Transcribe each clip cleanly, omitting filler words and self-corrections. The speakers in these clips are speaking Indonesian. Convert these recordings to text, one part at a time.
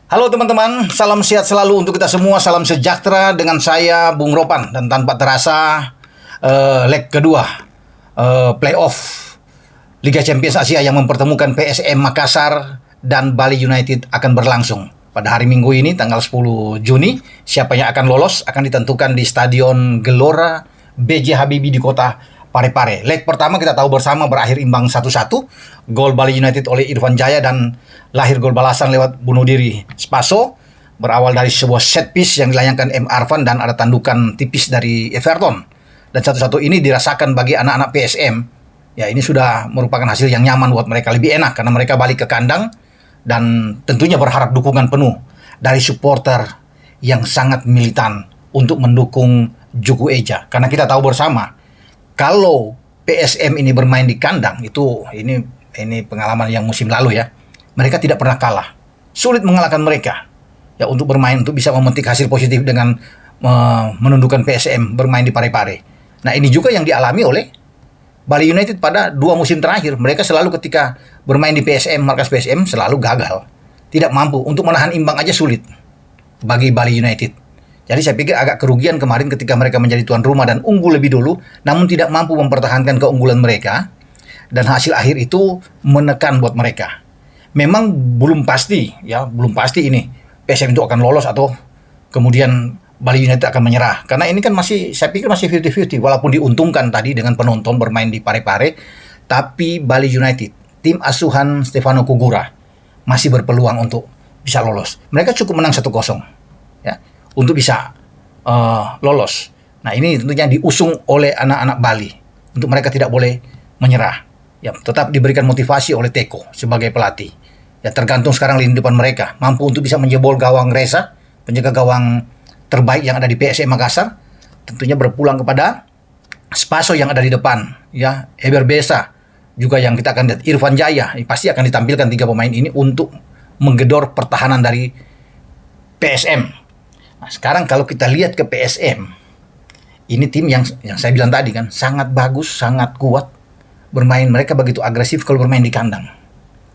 Halo teman-teman, salam sehat selalu untuk kita semua, salam sejahtera dengan saya Bung Ropan. Dan tanpa terasa leg kedua playoff Liga Champions Asia yang mempertemukan PSM Makassar dan Bali United akan berlangsung pada hari Minggu ini tanggal 10 Juni. Siapa yang akan lolos akan ditentukan di Stadion Gelora B.J. Habibie di kota Parepare. Leg pertama kita tahu bersama berakhir imbang 1-1. Gol Bali United oleh Irfan Jaya dan lahir gol balasan lewat bunuh diri Spaso. Berawal dari sebuah set piece yang dilayangkan M. Arfan dan ada tandukan tipis dari Everton. Dan 1-1 ini dirasakan bagi anak-anak PSM. Ya, ini sudah merupakan hasil yang nyaman buat mereka, lebih enak karena mereka balik ke kandang dan tentunya berharap dukungan penuh dari supporter yang sangat militan untuk mendukung Juku Eja. Karena kita tahu bersama kalau PSM ini bermain di kandang ini pengalaman yang musim lalu ya. Mereka tidak pernah kalah. Sulit mengalahkan mereka. Ya, untuk bermain untuk bisa memetik hasil positif dengan menundukkan PSM bermain di Parepare. Nah, ini juga yang dialami oleh Bali United pada 2 musim terakhir. Mereka selalu ketika bermain di PSM, markas PSM selalu gagal. Tidak mampu, untuk menahan imbang aja sulit bagi Bali United. Jadi saya pikir agak kerugian kemarin ketika mereka menjadi tuan rumah dan unggul lebih dulu, namun tidak mampu mempertahankan keunggulan mereka. Dan hasil akhir itu menekan buat mereka. Memang belum pasti ini PSM itu akan lolos atau kemudian Bali United akan menyerah. Karena ini kan saya pikir masih 50-50. Walaupun diuntungkan tadi dengan penonton bermain di Parepare, tapi Bali United, tim asuhan Stefano Kugura, masih berpeluang untuk bisa lolos. Mereka cukup menang 1-0 ya, untuk bisa lolos. Nah, ini tentunya diusung oleh anak-anak Bali. Untuk mereka tidak boleh menyerah. Ya, tetap diberikan motivasi oleh Teko sebagai pelatih. Ya, tergantung sekarang lini depan mereka. Mampu untuk bisa menjebol gawang Reza, penjaga gawang terbaik yang ada di PSM Makassar. Tentunya berpulang kepada Spaso yang ada di depan. Ya, Eber Besa. Juga yang kita akan lihat Irfan Jaya. Pasti akan ditampilkan 3 pemain ini untuk menggedor pertahanan dari PSM. Nah, sekarang kalau kita lihat ke PSM, ini tim yang saya bilang tadi kan, sangat bagus, sangat kuat bermain. Mereka begitu agresif kalau bermain di kandang.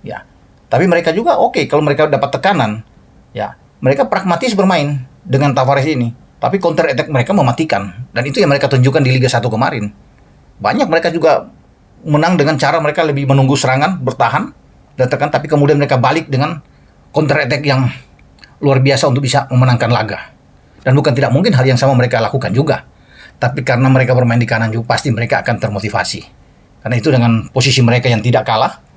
Ya. Tapi mereka juga oke kalau mereka dapat tekanan. Ya, mereka pragmatis bermain dengan Tavares ini. Tapi counter attack mereka mematikan. Dan itu yang mereka tunjukkan di Liga 1 kemarin. Banyak mereka juga menang dengan cara mereka lebih menunggu serangan, bertahan, dan tekan, tapi kemudian mereka balik dengan counter attack yang luar biasa untuk bisa memenangkan laga. Dan bukan tidak mungkin hal yang sama mereka lakukan juga. Tapi karena mereka bermain di kanan juga, pasti mereka akan termotivasi. Karena itu dengan posisi mereka yang tidak kalah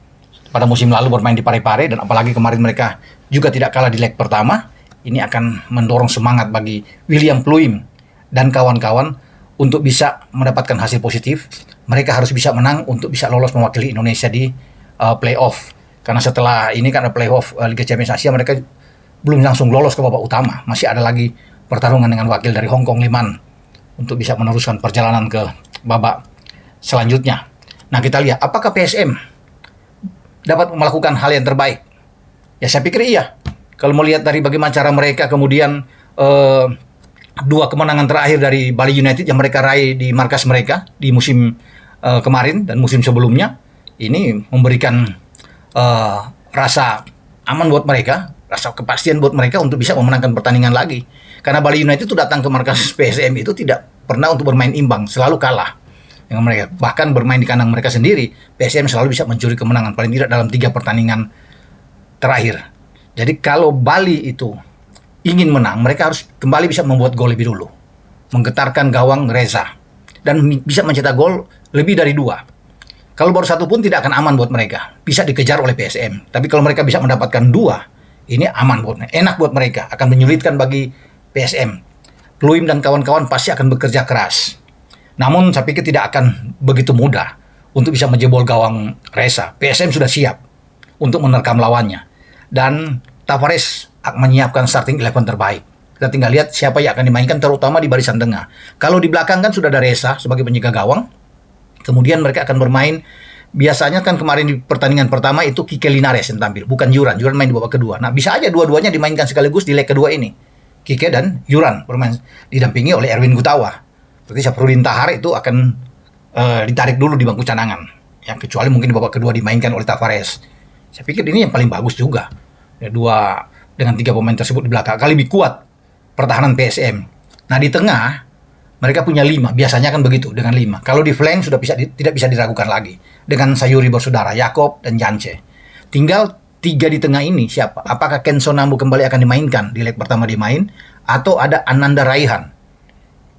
pada musim lalu bermain di Parepare, dan apalagi kemarin mereka juga tidak kalah di leg pertama, ini akan mendorong semangat bagi William Pluim dan kawan-kawan untuk bisa mendapatkan hasil positif. Mereka harus bisa menang untuk bisa lolos mewakili Indonesia di playoff. Karena setelah ini kan ada playoff Liga Champions Asia, mereka belum langsung lolos ke babak utama. Masih ada lagi pertarungan dengan wakil dari Hong Kong Liman untuk bisa meneruskan perjalanan ke babak selanjutnya. Nah, kita lihat apakah PSM dapat melakukan hal yang terbaik. Ya, saya pikir iya. Kalau melihat dari bagaimana cara mereka kemudian 2 kemenangan terakhir dari Bali United yang mereka raih di markas mereka di musim kemarin dan musim sebelumnya, ini memberikan rasa aman buat mereka, rasa kepastian buat mereka untuk bisa memenangkan pertandingan lagi. Karena Bali United itu datang ke markas PSM itu tidak pernah untuk bermain imbang, selalu kalah dengan mereka. Bahkan bermain di kandang mereka sendiri, PSM selalu bisa mencuri kemenangan, paling tidak dalam 3 pertandingan terakhir. Jadi kalau Bali itu ingin menang, mereka harus kembali bisa membuat gol lebih dulu, menggetarkan gawang Reza, dan bisa mencetak gol lebih dari 2. Kalau baru 1 pun tidak akan aman buat mereka, bisa dikejar oleh PSM. Tapi kalau mereka bisa mendapatkan 2, ini aman buat mereka, enak buat mereka, akan menyulitkan bagi PSM. Pluim dan kawan-kawan pasti akan bekerja keras. Namun saya pikir tidak akan begitu mudah untuk bisa menjebol gawang Reza. PSM sudah siap untuk menerkam lawannya. Dan Tavares akan menyiapkan starting 11 terbaik. Kita tinggal lihat siapa yang akan dimainkan, terutama di barisan tengah. Kalau di belakang kan sudah ada Reza sebagai penjaga gawang. Kemudian mereka akan bermain, biasanya kan kemarin di pertandingan pertama itu Kike Linares yang tampil, bukan Yuran. Yuran main di babak kedua. Nah, bisa aja dua-duanya dimainkan sekaligus di leg kedua ini. Kike dan Yuran bermain didampingi oleh Erwin Gutawa. Berarti Syafruddin Tahar itu akan ditarik dulu di bangku cadangan. Ya, kecuali mungkin di babak kedua dimainkan oleh Tavares. Saya pikir ini yang paling bagus juga. Ya, 2 dengan 3 pemain tersebut di belakang akan lebih kuat pertahanan PSM. Nah di tengah mereka punya 5, biasanya kan begitu dengan 5. Kalau di flank sudah tidak bisa diragukan lagi dengan Sayuri bersaudara, Yakob dan Jance. Tinggal 3 di tengah ini siapa? Apakah Kenzo Nambu kembali akan dimainkan di leg pertama dimain, atau ada Ananda Raihan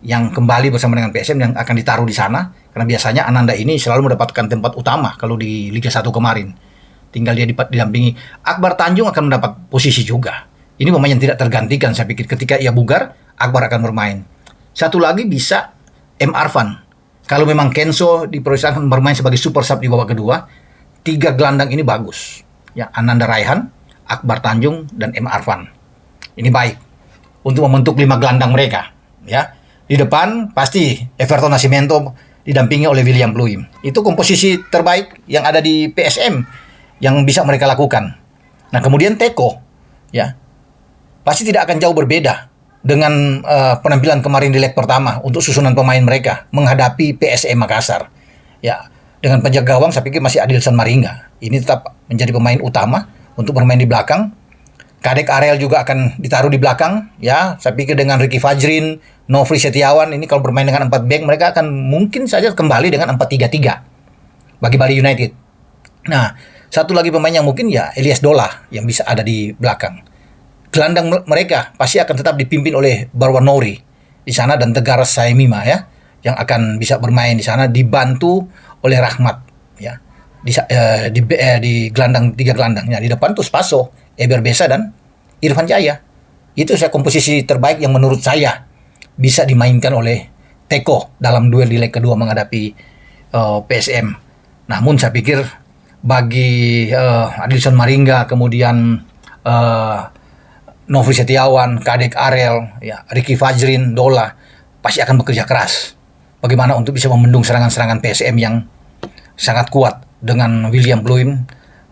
yang kembali bersama dengan PSM yang akan ditaruh di sana, karena biasanya Ananda ini selalu mendapatkan tempat utama kalau di Liga 1 kemarin. Tinggal dia didampingi. Akbar Tanjung akan mendapat posisi juga. Ini pemain yang tidak tergantikan, saya pikir ketika ia bugar, Akbar akan bermain. Satu lagi bisa M. Arfan. Kalau memang Kenzo diperlukan bermain sebagai super sub di babak kedua, 3 gelandang ini bagus. Ya, Ananda Raihan, Akbar Tanjung, dan M. Arfan. Ini baik untuk membentuk 5 gelandang mereka. Ya, di depan pasti Everton Nascimento didampingi oleh William Pluim. Itu komposisi terbaik yang ada di PSM yang bisa mereka lakukan. Nah, kemudian Teko, ya, pasti tidak akan jauh berbeda dengan penampilan kemarin di leg pertama untuk susunan pemain mereka menghadapi PSM Makassar. Ya, dengan penjaga gawang saya pikir masih Adilson Maringa. Ini tetap menjadi pemain utama untuk bermain di belakang. Kadek Ariel juga akan ditaruh di belakang. Ya, saya pikir dengan Ricky Fajrin, Nofri Setiawan ini kalau bermain dengan 4 back mereka akan mungkin saja kembali dengan 4-3-3 bagi Bali United. Nah, satu lagi pemain yang mungkin ya Elias Dola yang bisa ada di belakang. Gelandang mereka pasti akan tetap dipimpin oleh Barwan Nori di sana dan Tegar Saimima ya, yang akan bisa bermain di sana dibantu oleh Rahmat ya. Di gelandang 3 gelandangnya di depan tuh Spaso, Eber Besa dan Irfan Jaya. Itu saya komposisi terbaik yang menurut saya bisa dimainkan oleh Teko dalam duel di leg kedua menghadapi PSM. Namun saya pikir bagi Adilson Maringa, kemudian Nofri Setiawan, Kadek Ariel, ya, Ricky Fajrin, Dola pasti akan bekerja keras. Bagaimana untuk bisa membendung serangan-serangan PSM yang sangat kuat dengan William Pluim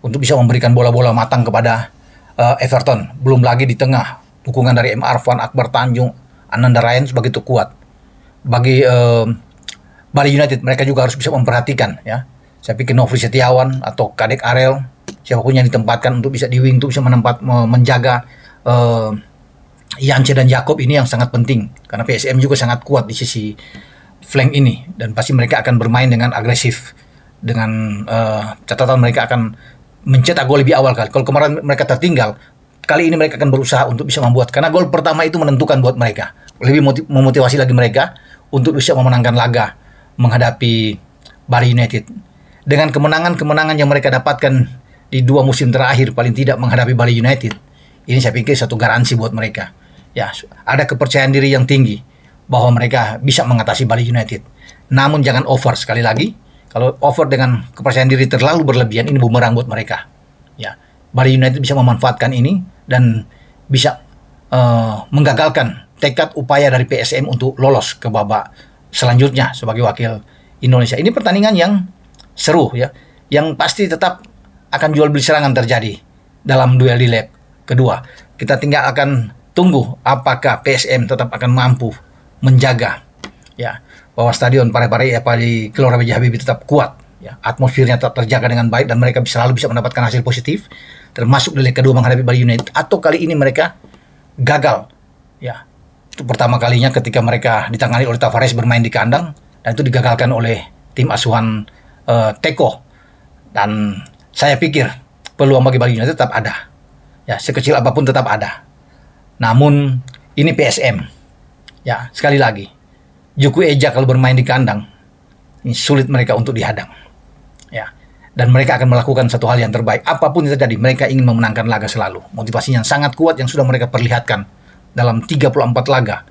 untuk bisa memberikan bola-bola matang kepada Everton. Belum lagi di tengah dukungan dari M. Arfan, Akbar Tanjung, Ananda Ryan begitu kuat. Bagi Bali United mereka juga harus bisa memperhatikan ya. Saya pikir Nofri Setiawan atau Kadek Ariel, siapapun yang ditempatkan untuk bisa di wing, untuk bisa menjaga Yance dan Yakob ini yang sangat penting. Karena PSM juga sangat kuat di sisi flank ini. Dan pasti mereka akan bermain dengan agresif. Dengan catatan mereka akan mencetak gol lebih awal kali. Kalau kemarin mereka tertinggal, kali ini mereka akan berusaha untuk bisa membuat. Karena gol pertama itu menentukan buat mereka. Lebih memotivasi lagi mereka untuk bisa memenangkan laga menghadapi Bali United. Dengan kemenangan-kemenangan yang mereka dapatkan di 2 musim terakhir paling tidak menghadapi Bali United, ini saya pikir satu garansi buat mereka. Ya, ada kepercayaan diri yang tinggi bahwa mereka bisa mengatasi Bali United. Namun jangan over sekali lagi. Kalau over dengan kepercayaan diri terlalu berlebihan, ini bumerang buat mereka. Ya, Bali United bisa memanfaatkan ini dan bisa menggagalkan tekad upaya dari PSM untuk lolos ke babak selanjutnya sebagai wakil Indonesia. Ini pertandingan yang seru ya, yang pasti tetap akan jual beli serangan terjadi dalam duel di leg kedua. Kita tinggal akan tunggu apakah PSM tetap akan mampu menjaga ya bahwa stadion Parepare di Gelora B.J. Habibie tetap kuat ya, atmosfernya tetap terjaga dengan baik dan mereka selalu bisa mendapatkan hasil positif termasuk di leg kedua menghadapi Bali United, atau kali ini mereka gagal ya. Itu pertama kalinya ketika mereka ditangani oleh Tavares bermain di kandang dan itu digagalkan oleh tim asuhan Teko. Dan saya pikir peluang bagi Bali United tetap ada ya, sekecil apapun tetap ada. Namun ini PSM ya, sekali lagi Juku Eja kalau bermain di kandang ini sulit mereka untuk dihadang ya, dan mereka akan melakukan satu hal yang terbaik apapun yang terjadi. Mereka ingin memenangkan laga selalu. Motivasinya sangat kuat yang sudah mereka perlihatkan dalam 34 laga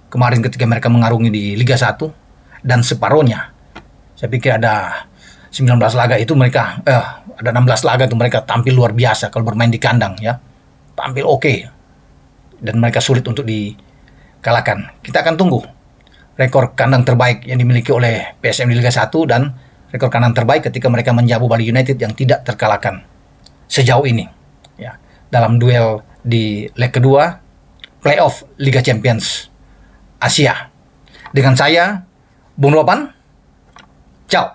kemarin ketika mereka mengarungi di Liga 1, dan separohnya saya pikir ada 19 laga itu mereka ada 16 laga itu mereka tampil luar biasa kalau bermain di kandang ya. Tampil oke. Dan mereka sulit untuk dikalahkan. Kita akan tunggu rekor kandang terbaik yang dimiliki oleh PSM di Liga 1 dan rekor kandang terbaik ketika mereka menjamu Bali United yang tidak terkalahkan sejauh ini ya, dalam duel di leg kedua playoff Liga Champions Asia. Dengan saya Bung Ropan. Ciao.